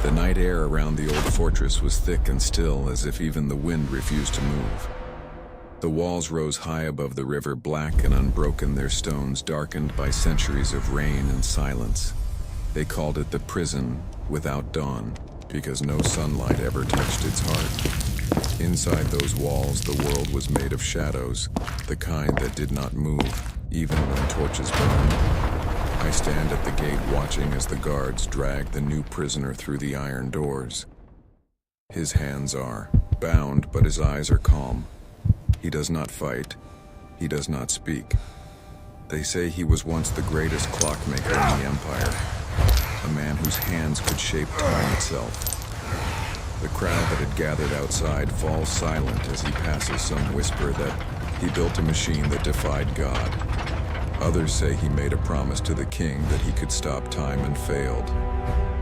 The night air around the old fortress was thick and still, as if even the wind refused to move. The walls rose high above the river, black and unbroken, their stones darkened by centuries of rain and silence. They called it the prison without dawn, because no sunlight ever touched its heart. Inside those walls, the world was made of shadows, the kind that did not move, even when torches burned. I stand at the gate watching as the guards drag the new prisoner through the iron doors. His hands are bound, but his eyes are calm. He does not fight. He does not speak. They say he was once the greatest clockmaker in the Empire, a man whose hands could shape time itself. The crowd that had gathered outside falls silent as he passes. Some whisper that he built a machine that defied God. Others say he made a promise to the king that he could stop time and failed.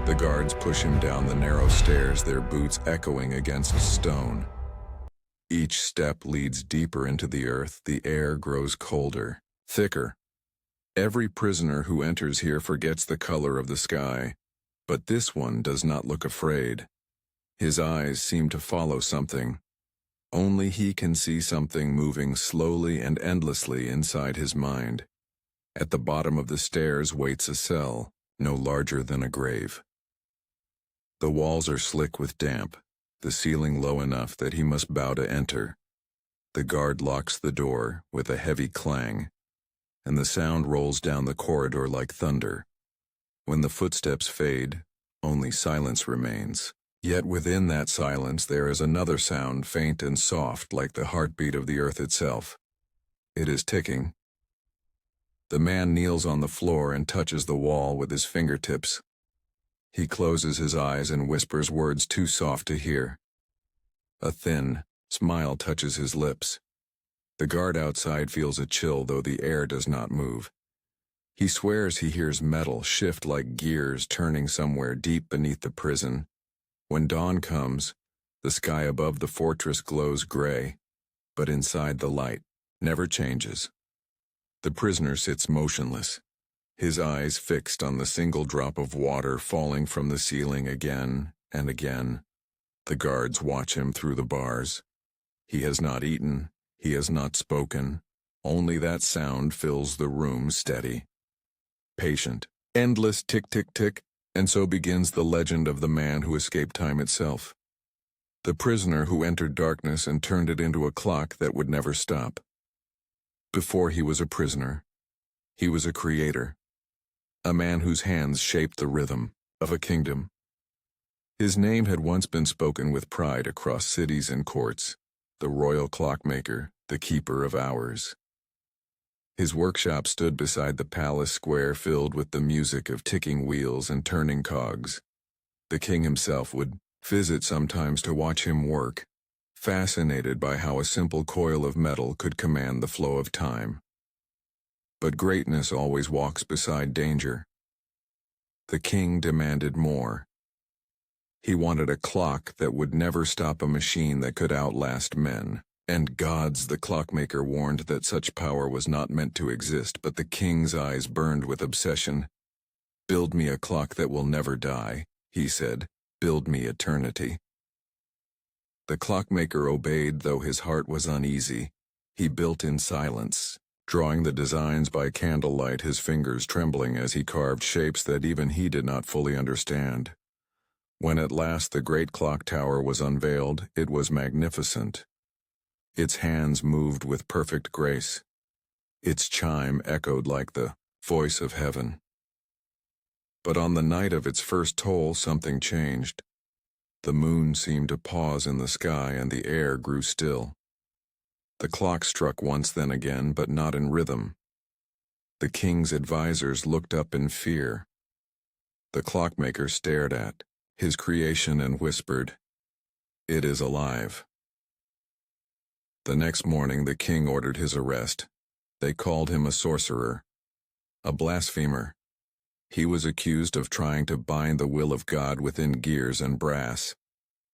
The guards push him down the narrow stairs, their boots echoing against stone. Each step leads deeper into the earth. The air grows colder, thicker. Every prisoner who enters here forgets the color of the sky, but this one does not look afraid. His eyes seem to follow something. Only he can see something moving slowly and endlessly inside his mind. At the bottom of the stairs waits a cell, no larger than a grave. The walls are slick with damp, the ceiling low enough that he must bow to enter. The guard locks the door with a heavy clang, and the sound rolls down the corridor like thunder. When the footsteps fade, only silence remains. Yet within that silence there is another sound, faint and soft, like the heartbeat of the earth itself. It is ticking. The man kneels on the floor and touches the wall with his fingertips. He closes his eyes and whispers words too soft to hear. A thin smile touches his lips. The guard outside feels a chill, though the air does not move. He swears he hears metal shift like gears turning somewhere deep beneath the prison. When dawn comes, the sky above the fortress glows gray, but inside the light never changes. The prisoner sits motionless, his eyes fixed on the single drop of water falling from the ceiling again and again. The guards watch him through the bars. He has not eaten, he has not spoken. Only that sound fills the room, steady, patient, endless tick, tick, tick, and so begins the legend of the man who escaped time itself. The prisoner who entered darkness and turned it into a clock that would never stop. Before he was a prisoner, he was a creator. A man whose hands shaped the rhythm of a kingdom. His name had once been spoken with pride across cities and courts, the royal clockmaker, the keeper of hours. His workshop stood beside the palace square, filled with the music of ticking wheels and turning cogs. The king himself would visit sometimes to watch him work, fascinated by how a simple coil of metal could command the flow of time. But greatness always walks beside danger. The king demanded more. He wanted a clock that would never stop a machine that could outlast men. And gods, the clockmaker warned that such power was not meant to exist, but the king's eyes burned with obsession. "Build me a clock that will never die," he said. "Build me eternity." The clockmaker obeyed, though his heart was uneasy. He built in silence, drawing the designs by candlelight, his fingers trembling as he carved shapes that even he did not fully understand. When at last the great clock tower was unveiled, it was magnificent. Its hands moved with perfect grace. Its chime echoed like the voice of heaven. But on the night of its first toll, something changed. The moon seemed to pause in the sky and the air grew still. The clock struck once, then again, but not in rhythm. The king's advisors looked up in fear. The clockmaker stared at his creation and whispered, "It is alive." The next morning the king ordered his arrest. They called him a sorcerer, a blasphemer. He was accused of trying to bind the will of God within gears and brass.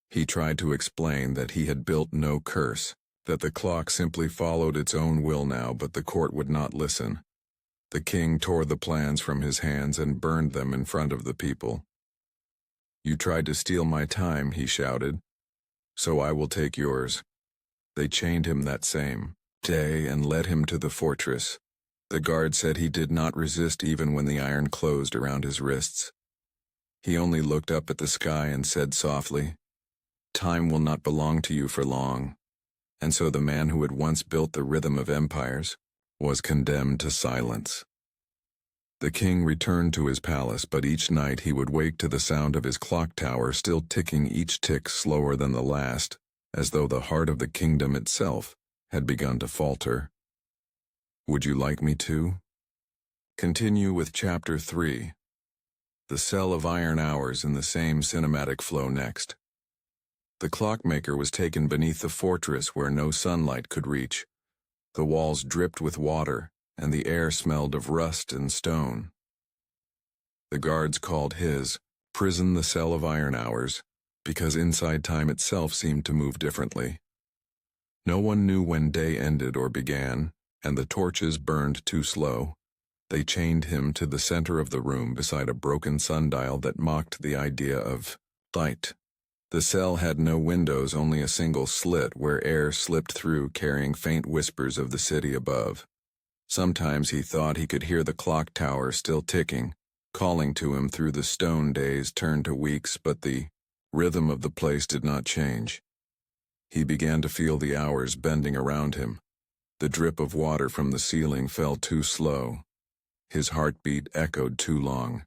He tried to explain that he had built no curse, that the clock simply followed its own will now, but the court would not listen. The king tore the plans from his hands and burned them in front of the people. "You tried to steal my time," he shouted. "So I will take yours." They chained him that same day and led him to the fortress. The guard said he did not resist even when the iron closed around his wrists. He only looked up at the sky and said softly, "Time will not belong to you for long." And so the man who had once built the rhythm of empires was condemned to silence. The king returned to his palace, but each night he would wake to the sound of his clock tower still ticking, each tick slower than the last, as though the heart of the kingdom itself had begun to falter. Would you like me to? Continue with Chapter 3. The Cell of Iron Hours in the same cinematic flow next. The Clockmaker was taken beneath the fortress where no sunlight could reach. The walls dripped with water, and the air smelled of rust and stone. The guards called his prison the Cell of Iron Hours, because inside time itself seemed to move differently. No one knew when day ended or began, and the torches burned too slow. They chained him to the center of the room beside a broken sundial that mocked the idea of light. The cell had no windows, only a single slit where air slipped through, carrying faint whispers of the city above. Sometimes he thought he could hear the clock tower still ticking, calling to him through the stone days turned to weeks, but the rhythm of the place did not change. He began to feel the hours bending around him. The drip of water from the ceiling fell too slow. His heartbeat echoed too long.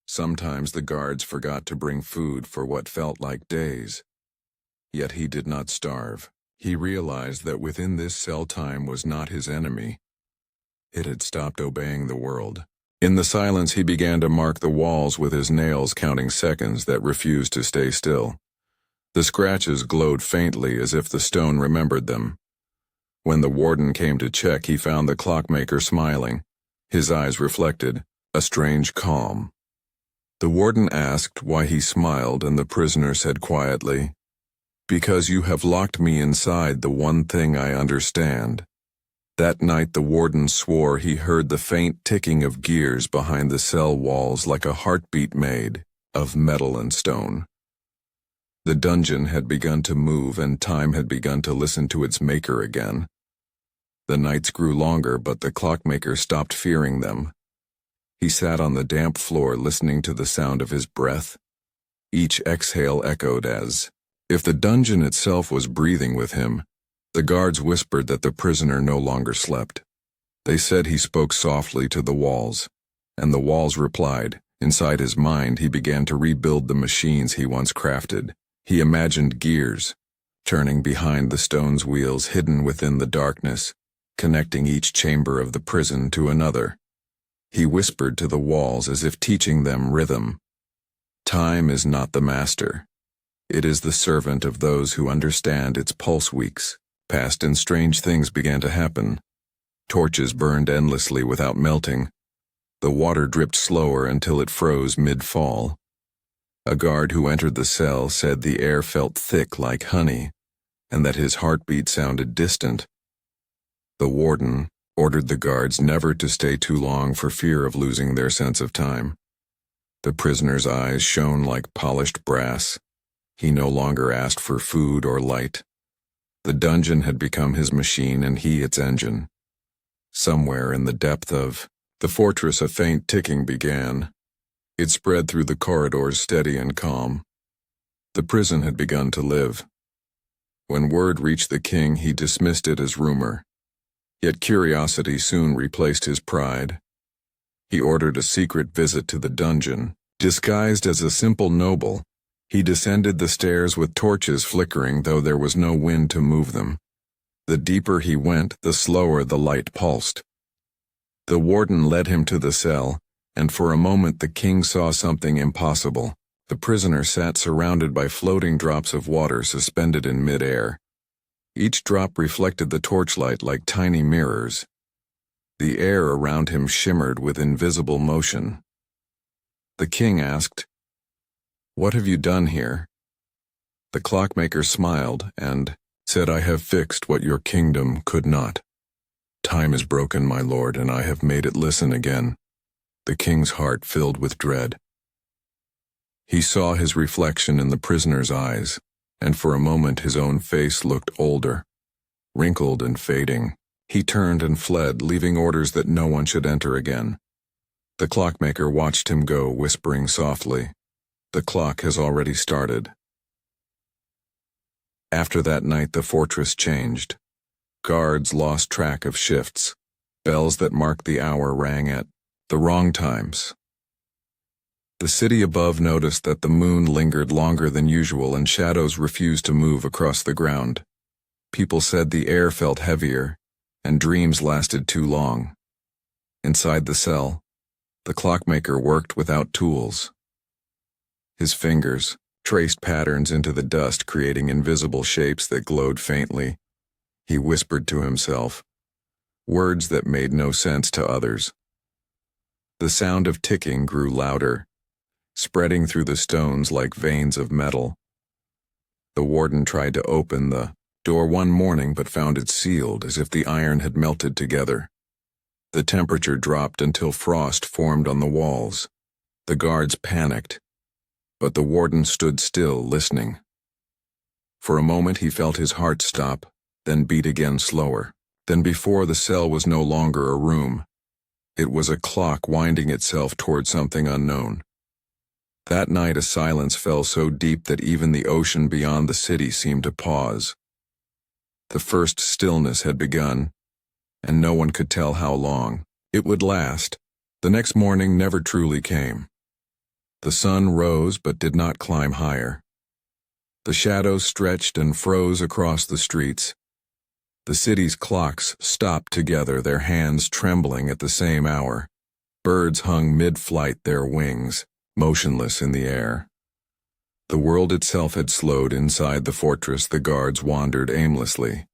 Sometimes the guards forgot to bring food for what felt like days. Yet he did not starve. He realized that within this cell time was not his enemy. It had stopped obeying the world. In the silence he began to mark the walls with his nails, counting seconds that refused to stay still. The scratches glowed faintly as if the stone remembered them. When the warden came to check, he found the Clockmaker smiling. His eyes reflected a strange calm. The warden asked why he smiled, and the prisoner said quietly, "Because you have locked me inside the one thing I understand." That night the warden swore he heard the faint ticking of gears behind the cell walls, like a heartbeat made of metal and stone. The dungeon had begun to move, and time had begun to listen to its maker again. The nights grew longer, but the Clockmaker stopped fearing them. He sat on the damp floor listening to the sound of his breath. Each exhale echoed as if the dungeon itself was breathing with him. The guards whispered that the prisoner no longer slept. They said he spoke softly to the walls, and the walls replied. Inside his mind he began to rebuild the machines he once crafted. He imagined gears, turning behind the stone's wheels, hidden within the darkness, connecting each chamber of the prison to another. He whispered to the walls as if teaching them rhythm. Time is not the master. It is the servant of those who understand its pulse. Weeks passed and strange things began to happen. Torches burned endlessly without melting. The water dripped slower until it froze mid-fall. A guard who entered the cell said the air felt thick like honey, and that his heartbeat sounded distant. The warden ordered the guards never to stay too long for fear of losing their sense of time. The prisoner's eyes shone like polished brass. He no longer asked for food or light. The dungeon had become his machine and he its engine. Somewhere in the depth of the fortress a faint ticking began. It spread through the corridors, steady and calm. The prison had begun to live. When word reached the king, he dismissed it as rumor. Yet curiosity soon replaced his pride. He ordered a secret visit to the dungeon. Disguised as a simple noble, he descended the stairs with torches flickering, though there was no wind to move them. The deeper he went, the slower the light pulsed. The warden led him to the cell, and for a moment the king saw something impossible. The prisoner sat surrounded by floating drops of water suspended in mid-air. Each drop reflected the torchlight like tiny mirrors. The air around him shimmered with invisible motion. The king asked, "What have you done here?" The Clockmaker smiled and said, "I have fixed what your kingdom could not. Time is broken, my lord, and I have made it listen again." The king's heart filled with dread. He saw his reflection in the prisoner's eyes, and for a moment his own face looked older, wrinkled and fading. He turned and fled, leaving orders that no one should enter again. The clockmaker watched him go, whispering softly, "The clock has already started." After that night the fortress changed. Guards lost track of shifts. Bells that marked the hour rang at the wrong times. The city above noticed that the moon lingered longer than usual and shadows refused to move across the ground. People said the air felt heavier, and dreams lasted too long. Inside the cell, the clockmaker worked without tools. His fingers traced patterns into the dust, creating invisible shapes that glowed faintly. He whispered to himself, words that made no sense to others. The sound of ticking grew louder, spreading through the stones like veins of metal. The warden tried to open the door one morning but found it sealed, as if the iron had melted together. The temperature dropped until frost formed on the walls. The guards panicked, but the warden stood still, listening. For a moment he felt his heart stop, then beat again slower. Then before, the cell was no longer a room. It was a clock winding itself toward something unknown. That night a silence fell so deep that even the ocean beyond the city seemed to pause. The first stillness had begun, and no one could tell how long it would last. The next morning never truly came. The sun rose but did not climb higher. The shadows stretched and froze across the streets. The city's clocks stopped together, their hands trembling at the same hour. Birds hung mid-flight, their wings motionless in the air. The world itself had slowed. Inside the fortress, the guards wandered aimlessly.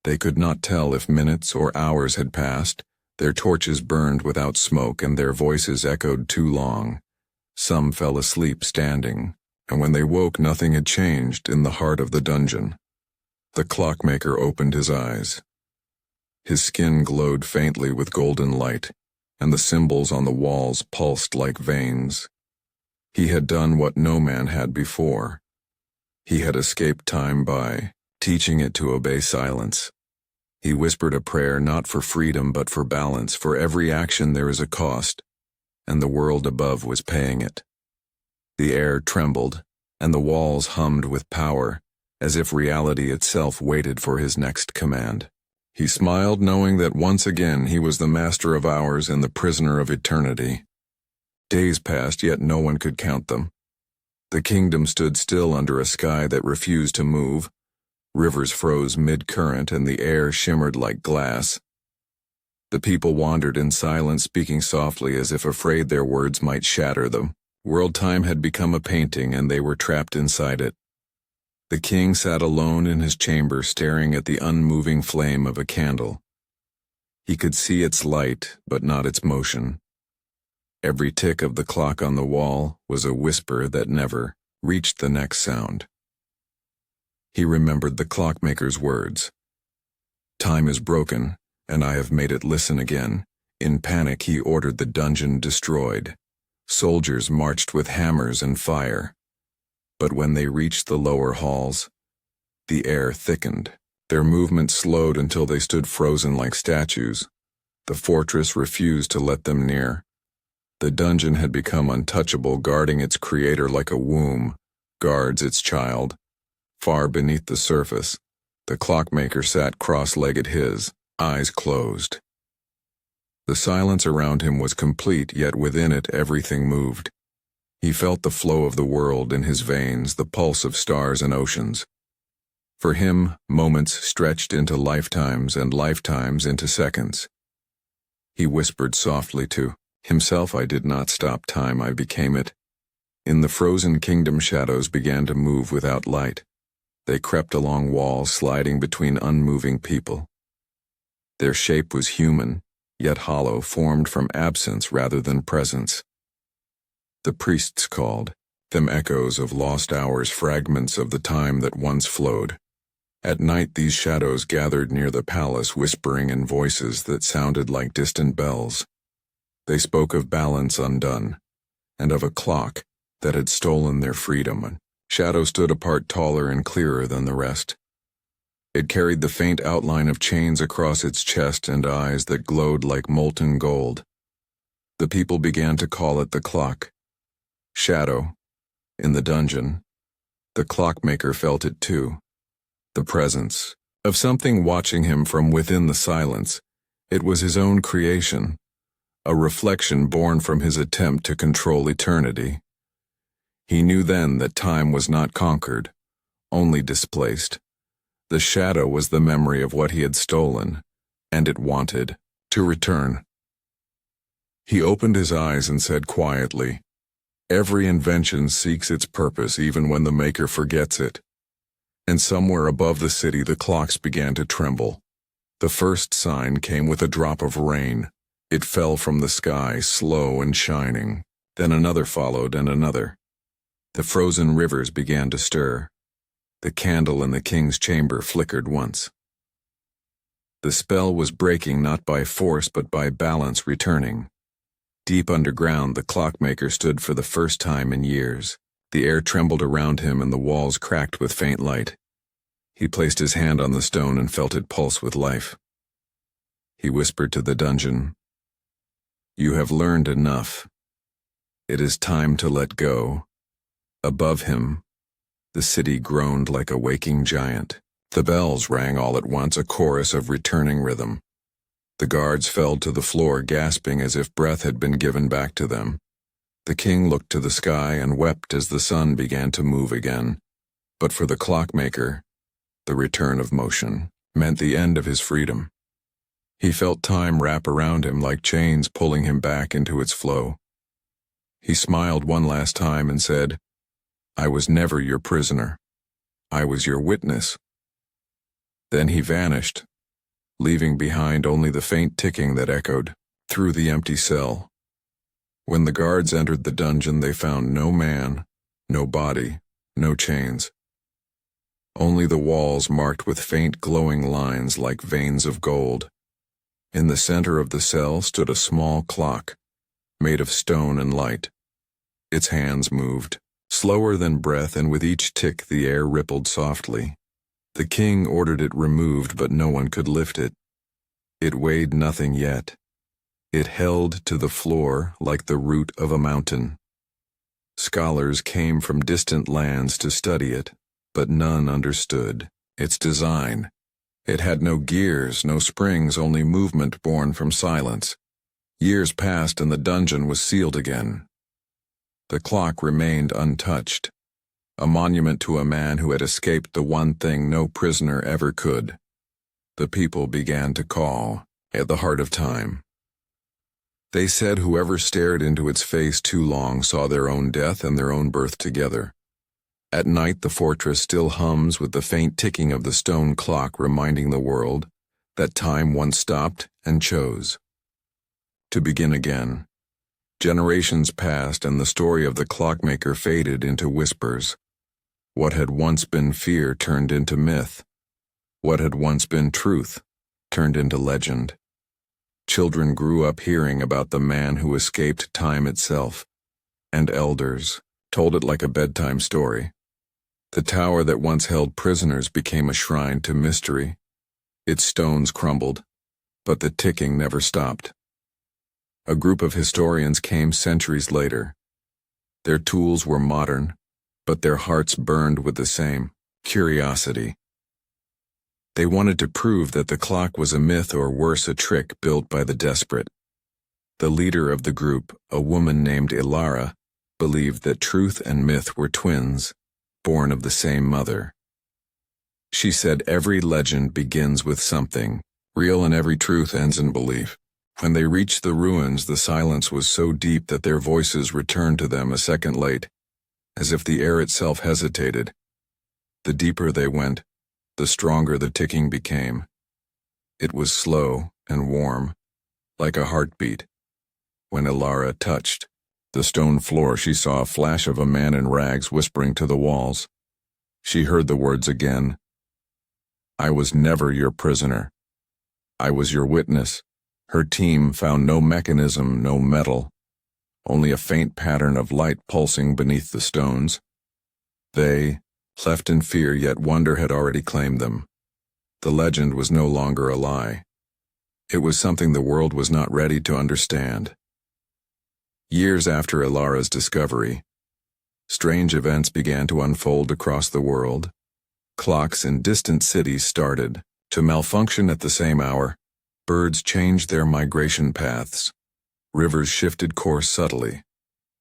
They could not tell if minutes or hours had passed. Their torches burned without smoke, and their voices echoed too long. Some fell asleep standing, and when they woke, nothing had changed in the heart of the dungeon. The clockmaker opened his eyes. His skin glowed faintly with golden light, and the symbols on the walls pulsed like veins. He had done what no man had before. He had escaped time by teaching it to obey silence. He whispered a prayer not for freedom but for balance. For every action there is a cost, and the world above was paying it. The air trembled, and the walls hummed with power, as if reality itself waited for his next command. He smiled, knowing that once again he was the master of hours and the prisoner of eternity. Days passed, yet no one could count them. The kingdom stood still under a sky that refused to move. Rivers froze mid-current, and the air shimmered like glass. The people wandered in silence, speaking softly as if afraid their words might shatter them. World time had become a painting, and they were trapped inside it. The king sat alone in his chamber, staring at the unmoving flame of a candle. He could see its light, but not its motion. Every tick of the clock on the wall was a whisper that never reached the next sound. He remembered the clockmaker's words. "Time is broken, and I have made it listen again." In panic, he ordered the dungeon destroyed. Soldiers marched with hammers and fire. But when they reached the lower halls, the air thickened. Their movement slowed until they stood frozen like statues. The fortress refused to let them near. The dungeon had become untouchable, guarding its creator like a womb guards its child. Far beneath the surface, the clockmaker sat cross-legged, his eyes closed. The silence around him was complete, yet within it everything moved. He felt the flow of the world in his veins, the pulse of stars and oceans. For him, moments stretched into lifetimes and lifetimes into seconds. He whispered softly to himself, "I did not stop time, I became it." In the frozen kingdom, shadows began to move without light. They crept along walls, sliding between unmoving people. Their shape was human, yet hollow, formed from absence rather than presence. The priests called them echoes of lost hours, fragments of the time that once flowed. At night these shadows gathered near the palace, whispering in voices that sounded like distant bells. They spoke of balance undone, and of a clock that had stolen their freedom. Shadow stood apart, taller and clearer than the rest. It carried the faint outline of chains across its chest and eyes that glowed like molten gold. The people began to call it the Clock. Shadow, in the dungeon, the Clockmaker felt it too. The presence of something watching him from within the silence. It was his own creation, a reflection born from his attempt to control eternity. He knew then that time was not conquered, only displaced. The shadow was the memory of what he had stolen, and it wanted to return. He opened his eyes and said quietly, "Every invention seeks its purpose even when the maker forgets it." And somewhere above the city the clocks began to tremble. The first sign came with a drop of rain. It fell from the sky, slow and shining. Then another followed, and another. The frozen rivers began to stir. The candle in the king's chamber flickered once. The spell was breaking not by force but by balance returning. Deep underground, the Clockmaker stood for the first time in years. The air trembled around him and the walls cracked with faint light. He placed his hand on the stone and felt it pulse with life. He whispered to the dungeon, "You have learned enough. It is time to let go." Above him, the city groaned like a waking giant. The bells rang all at once, a chorus of returning rhythm. The guards fell to the floor, gasping as if breath had been given back to them. The king looked to the sky and wept as the sun began to move again. But for the Clockmaker, the return of motion meant the end of his freedom. He felt time wrap around him like chains, pulling him back into its flow. He smiled one last time and said, "I was never your prisoner. I was your witness." Then he vanished, leaving behind only the faint ticking that echoed through the empty cell. When the guards entered the dungeon, they found no man, no body, no chains. Only the walls marked with faint glowing lines like veins of gold. In the center of the cell stood a small clock, made of stone and light. Its hands moved, slower than breath, and with each tick the air rippled softly. The king ordered it removed, but no one could lift it. It weighed nothing yet. It held to the floor like the root of a mountain. Scholars came from distant lands to study it, but none understood its design. It had no gears, no springs, only movement born from silence. Years passed and the dungeon was sealed again. The clock remained untouched, a monument to a man who had escaped the one thing no prisoner ever could. The people began to call at the heart of time. They said whoever stared into its face too long saw their own death and their own birth together. At night the fortress still hums with the faint ticking of the stone clock, reminding the world that time once stopped and chose to begin again. Generations passed and the story of the Clockmaker faded into whispers. What had once been fear turned into myth. What had once been truth turned into legend. Children grew up hearing about the man who escaped time itself, and elders told it like a bedtime story. The tower that once held prisoners became a shrine to mystery. Its stones crumbled, but the ticking never stopped. A group of historians came centuries later. Their tools were modern, but their hearts burned with the same curiosity. They wanted to prove that the clock was a myth, or worse, a trick built by the desperate. The leader of the group, a woman named Ilara, believed that truth and myth were twins, born of the same mother. She said every legend begins with something real and every truth ends in belief. When they reached the ruins, the silence was so deep that their voices returned to them a second late, as if the air itself hesitated. The deeper they went, the stronger the ticking became. It was slow and warm, like a heartbeat. When Ilara touched the stone floor, she saw a flash of a man in rags whispering to the walls. She heard the words again. "I was never your prisoner. I was your witness." Her team found no mechanism, no metal, only a faint pattern of light pulsing beneath the stones. They, left in fear yet wonder had already claimed them. The legend was no longer a lie. It was something the world was not ready to understand. Years after Ilara's discovery, strange events began to unfold across the world. Clocks in distant cities started to malfunction at the same hour. Birds changed their migration paths. Rivers shifted course subtly.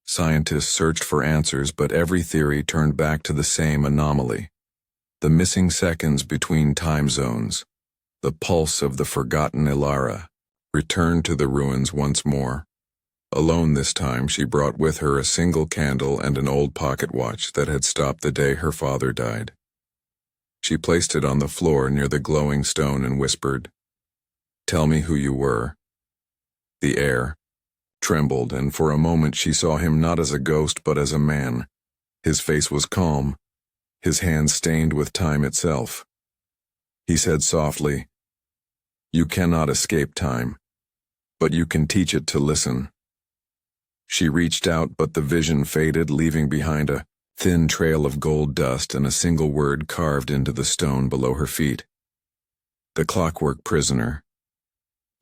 Scientists searched for answers, but every theory turned back to the same anomaly. The missing seconds between time zones. The pulse of the forgotten Ilara returned to the ruins once more. Alone this time, she brought with her a single candle and an old pocket watch that had stopped the day her father died. She placed it on the floor near the glowing stone and whispered, "Tell me who you were." The air trembled, and for a moment she saw him not as a ghost but as a man. His face was calm, his hands stained with time itself. He said softly, "You cannot escape time, but you can teach it to listen." She reached out, but the vision faded, leaving behind a thin trail of gold dust and a single word carved into the stone below her feet. The Clockwork Prisoner.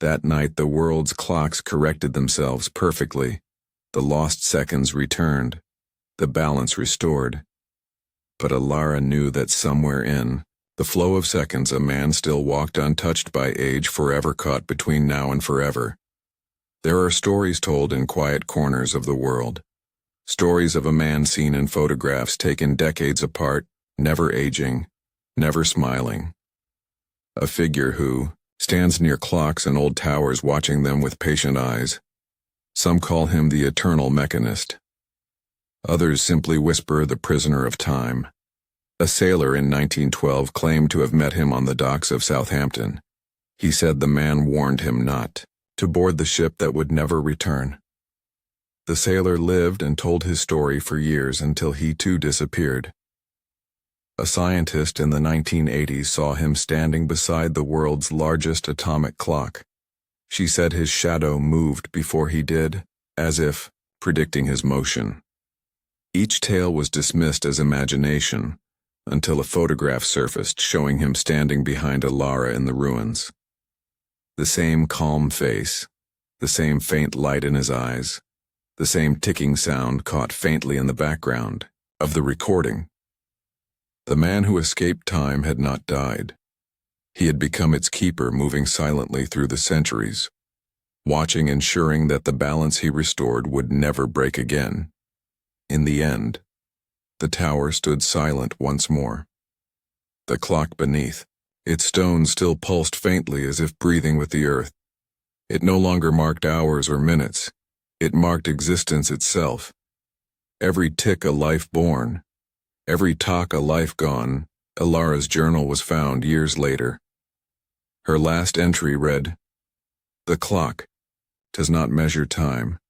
That night the world's clocks corrected themselves perfectly. The lost seconds returned, the balance restored. But Ilara knew that somewhere in the flow of seconds a man still walked untouched by age, forever caught between now and forever. There are stories told in quiet corners of the world. Stories of a man seen in photographs taken decades apart, never aging, never smiling. A figure who stands near clocks and old towers watching them with patient eyes. Some call him the eternal mechanist. Others simply whisper the prisoner of time. A sailor in 1912 claimed to have met him on the docks of Southampton. He said the man warned him not to board the ship that would never return. The sailor lived and told his story for years until he too disappeared. A scientist in the 1980s saw him standing beside the world's largest atomic clock. She said his shadow moved before he did, as if predicting his motion. Each tale was dismissed as imagination, until a photograph surfaced showing him standing behind Ilara in the ruins. The same calm face, the same faint light in his eyes, the same ticking sound caught faintly in the background of the recording. The man who escaped time had not died. He had become its keeper, moving silently through the centuries, watching, ensuring that the balance he restored would never break again. In the end, the tower stood silent once more. The clock beneath, its stones still pulsed faintly as if breathing with the earth. It no longer marked hours or minutes. It marked existence itself. Every tick a life born, every talk a life gone. Ilara's journal was found years later. Her last entry read, "The clock does not measure time.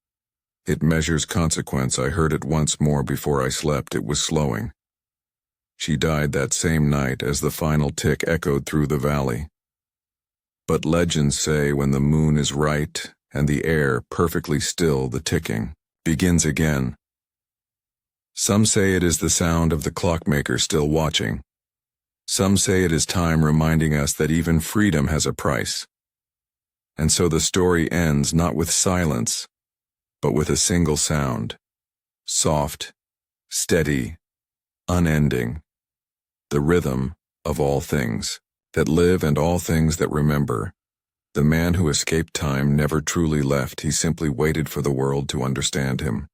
It measures consequence. I heard it once more before I slept. It was slowing." She died that same night as the final tick echoed through the valley. But legends say when the moon is right and the air perfectly still, the ticking begins again. Some say it is the sound of the clockmaker still watching. Some say it is time reminding us that even freedom has a price. And so the story ends not with silence, but with a single sound. Soft, steady, unending. The rhythm of all things that live and all things that remember. The man who escaped time never truly left. He simply waited for the world to understand him.